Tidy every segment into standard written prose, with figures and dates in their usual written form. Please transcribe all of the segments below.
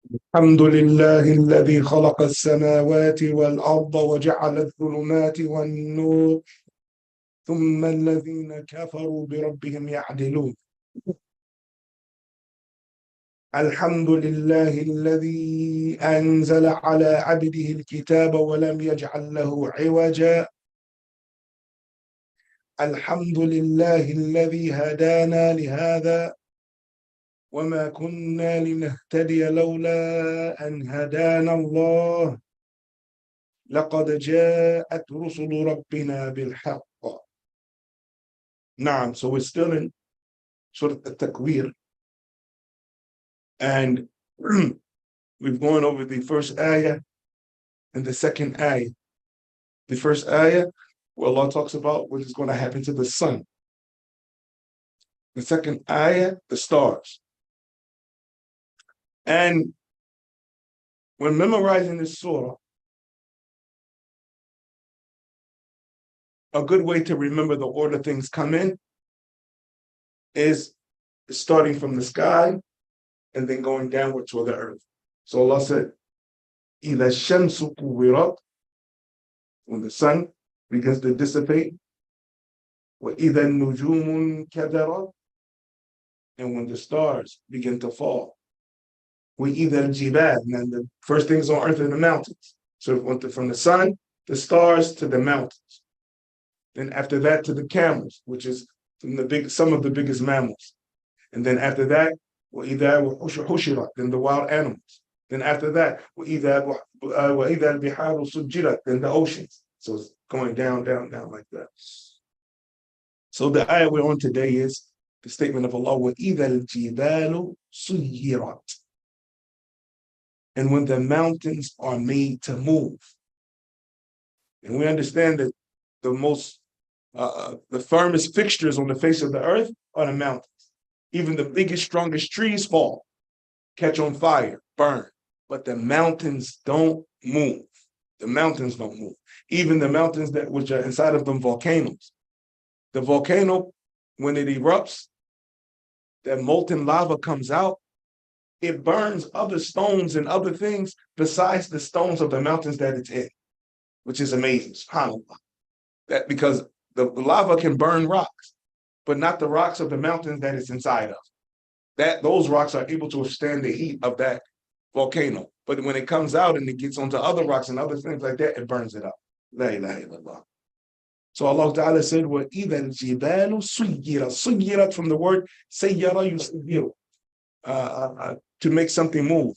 الحمد لله الذي خلق السماوات والأرض وجعل الظلمات والنور ثم الذين كفروا بربهم يعدلون. الحمد لله الذي أنزل على عبده الكتاب ولم يجعل له عوجا. الحمد لله الذي هدانا لهذا وما كنا لنهتدي لولا أن هدانا الله لقد جاءت رسل ربنا بالحق. نعم, so we're still in Surah At-Takwir, and we've gone over the first ayah and the second ayah. The first ayah, where Allah talks about what is going to happen to the sun. The second ayah, the stars. And when memorizing this surah, a good way to remember the order things come in is starting from the sky and then going downward toward the earth. So Allah said, إِذَا الشَّمْسُ كُوِّرَتْ, when the sun begins to dissipate, وَإِذَا النُّجُومُ كَدَرَتْ, and when the stars begin to fall. وَإِذَا الْجِبَالُ, and the first things on earth are the mountains. So it went from the sun, the stars, to the mountains. Then after that to the camels, which is from some of the biggest mammals. And then after that, وَإِذَا حُشِرَتْ, then the wild animals. Then after that, وَإِذَا الْبِحَارُ سُجِّرَتْ, then the oceans. So it's going down, down, down like that. So the ayah we're on today is the statement of Allah, وَإِذَا الْجِبَالُ سُيِّرَتْ, and when the mountains are made to move. And we understand that the firmest fixtures on the face of the earth are the mountains. Even the biggest, strongest trees fall, catch on fire, burn. But the mountains don't move. The mountains don't move. Even the mountains which are inside of them volcanoes. The volcano, when it erupts, that molten lava comes out, it burns other stones and other things besides the stones of the mountains that it's in, which is amazing, subhanAllah. That because the lava can burn rocks, but not the rocks of the mountains that it's inside of. Those rocks are able to withstand the heat of that volcano. But when it comes out and it gets onto other rocks and other things like that, it burns it up. La ilaha illallah. So Allah Ta'ala said, وَإِذَا الْجِبَالُ سُيِّرَتْ. سُيِّرَتْ from the word سَيَّرَ يُسَيِّرُ, to make something move.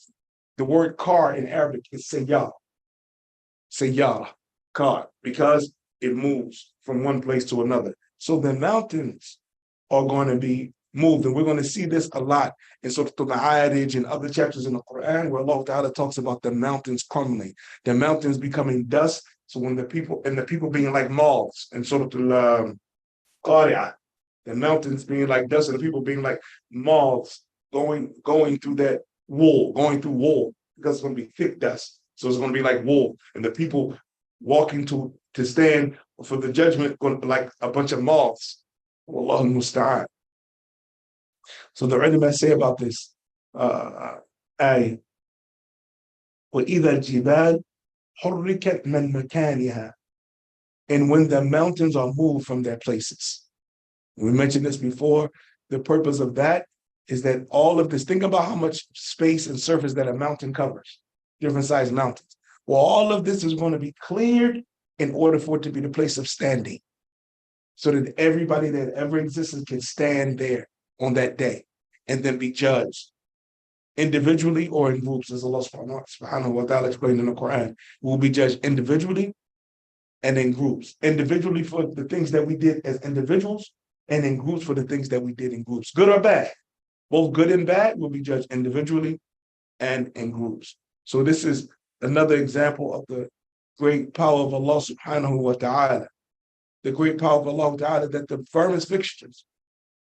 The word car in Arabic is sayyara. Sayyara, car, because it moves from one place to another. So the mountains are going to be moved. And we're going to see this a lot in Surah Al-Ma'arij and other chapters in the Quran, where Allah Ta'ala talks about the mountains crumbling, the mountains becoming dust. So when the people being like moths, and Surah Al-Qari'ah, the mountains being like dust and the people being like moths, going through that wool, going through wool, because it's going to be thick dust. So it's going to be like wool. And the people walking to stand for the judgment like a bunch of moths. Wallahu musta'an. So the ulama say about this ayah, وَإِذَا الْجِبَالُ حُرِّكَتْ مِنْ مَكَانِهَا, and when the mountains are moved from their places. We mentioned this before. The purpose of that is that all of this, think about how much space and surface that a mountain covers, different sized mountains. Well, all of this is going to be cleared in order for it to be the place of standing, so that everybody that ever existed can stand there on that day and then be judged individually or in groups, as Allah subhanahu wa ta'ala explained in the Quran. We'll be judged individually and in groups. Individually for the things that we did as individuals, and in groups for the things that we did in groups. Good or bad. Both good and bad will be judged individually and in groups. So this is another example of the great power of Allah subhanahu wa ta'ala. The great power of Allah ta'ala, that the firmest fixtures,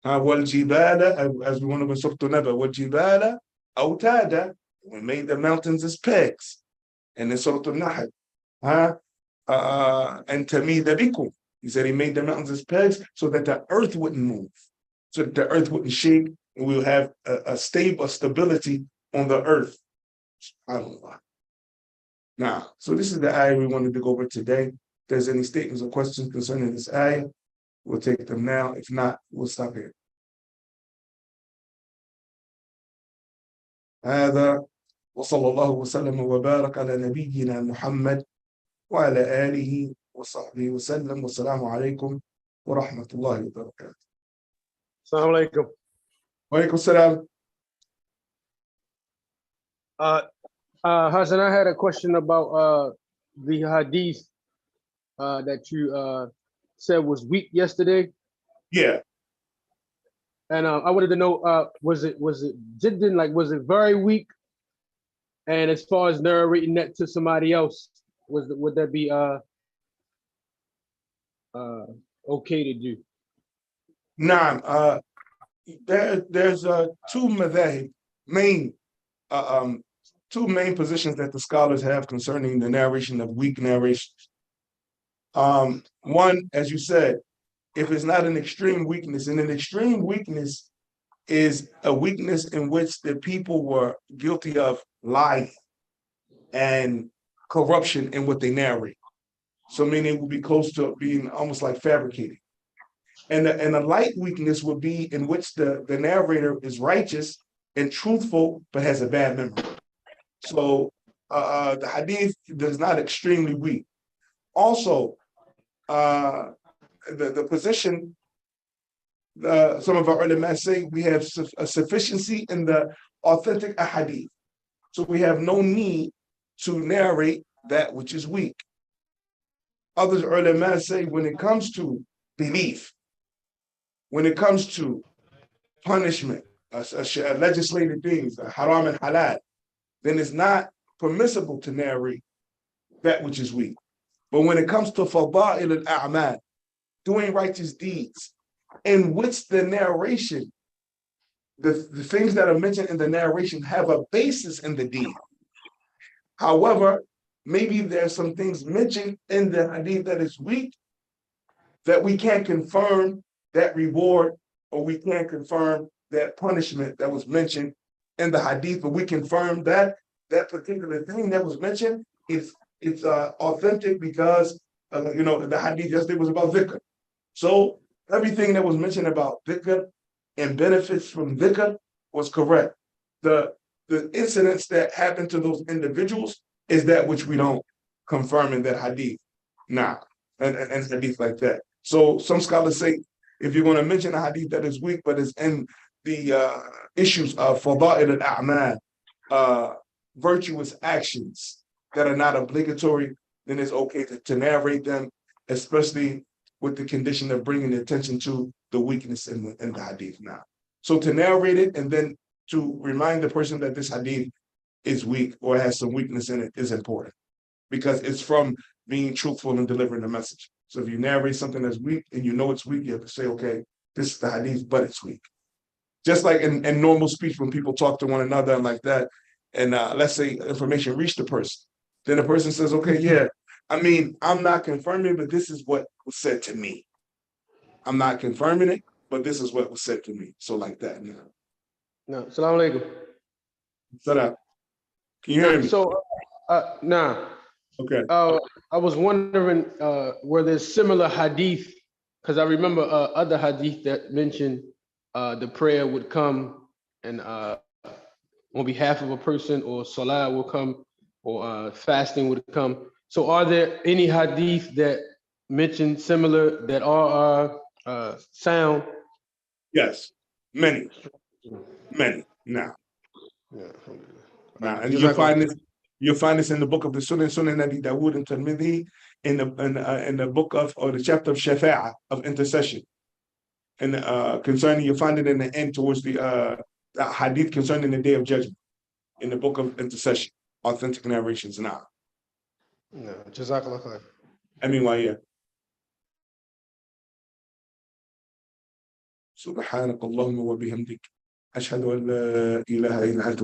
وَالْجِبَالَ, as we want to in Surah An-Naba, وَالْجِبَالَ أَوْتَادًا, we made the mountains as pegs. And in Surah An-Nahl, and تَمِيدَ بِكُمْ, he said he made the mountains as pegs so that the earth wouldn't move, so that the earth wouldn't shake, and we'll have a stability on the earth. SubhanAllah. Now, so this is the ayah we wanted to go over today. If there's any statements or questions concerning this ayah, we'll take them now. If not, we'll stop here. هذا وصلى الله وسلم وبارك على نبينا محمد وعلى آله وصحبه وسلم والسلام عليكم ورحمة الله وبركاته. Assalamu alaikum. وعليكم السلام. Hassan, I had a question about the hadith that you said was weak yesterday, Yeah. and I wanted to know was it jiddin, like was it very weak? And as far as narrating that to somebody else, would that be okay to do? Nah, there's two madhahib, two main positions that the scholars have concerning the narration of weak narrations. One, as you said, if it's not an extreme weakness, and an extreme weakness is a weakness in which the people were guilty of lying and corruption in what they narrate. So meaning it would be close to being almost like fabricated. And a light weakness would be in which the narrator is righteous and truthful, but has a bad memory. So the hadith is not extremely weak. Also, the position, some of our ulama say we have a sufficiency in the authentic ahadith. So we have no need to narrate that which is weak. Others ulama say when it comes to belief, when it comes to punishment, legislated things, haram and halal, then it's not permissible to narrate that which is weak. But when it comes to fada'il al-a'mal, doing righteous deeds, in which the narration, the things that are mentioned in the narration have a basis in the deed. However, maybe there's some things mentioned in the hadith that is weak, that we can't confirm that reward, or we can't confirm that punishment that was mentioned in the hadith, but we confirm that that particular thing that was mentioned is authentic because the hadith yesterday was about dhikr. So everything that was mentioned about dhikr and benefits from dhikr was correct. The incidents that happened to those individuals is that which we don't confirm in that hadith. Nah, and hadith like that. So some scholars say if you're going to mention a hadith that is weak, but is in the issues of fada'il al-a'mal, virtuous actions that are not obligatory, then it's okay to narrate them, especially with the condition of bringing the attention to the weakness in the hadith now. So to narrate it and then to remind the person that this hadith is weak or has some weakness in it is important because it's from being truthful and delivering the message. So if you narrate something that's weak and you know it's weak, you have to say, okay, this is the hadith, but it's weak. Just like in normal speech when people talk to one another and like that, and let's say information reached the person, then the person says, okay, yeah, I mean, I'm not confirming, but this is what was said to me. I'm not confirming it, but this is what was said to me. So like that. No, assalamu alaikum. Shut up. Can you hear me? So, nah. Okay. I was wondering were there similar hadith, because I remember other hadith that mentioned the prayer would come and on behalf of a person, or salah will come, or fasting would come. So are there any hadith that mention similar that are sound? Yes, many. Now, and you'll find this in the book of the Sunan Abi Dawood and Tirmidhi, in the book of, or the chapter of Shafa'ah, of intercession, and concerning, you'll find it in the end towards the hadith concerning the day of judgment, in the book of intercession, authentic narrations now. No, Jazakallah khair. I mean, why, yeah. سبحانك اللهم وبحمدك أشهد أن لا إله إلا أنت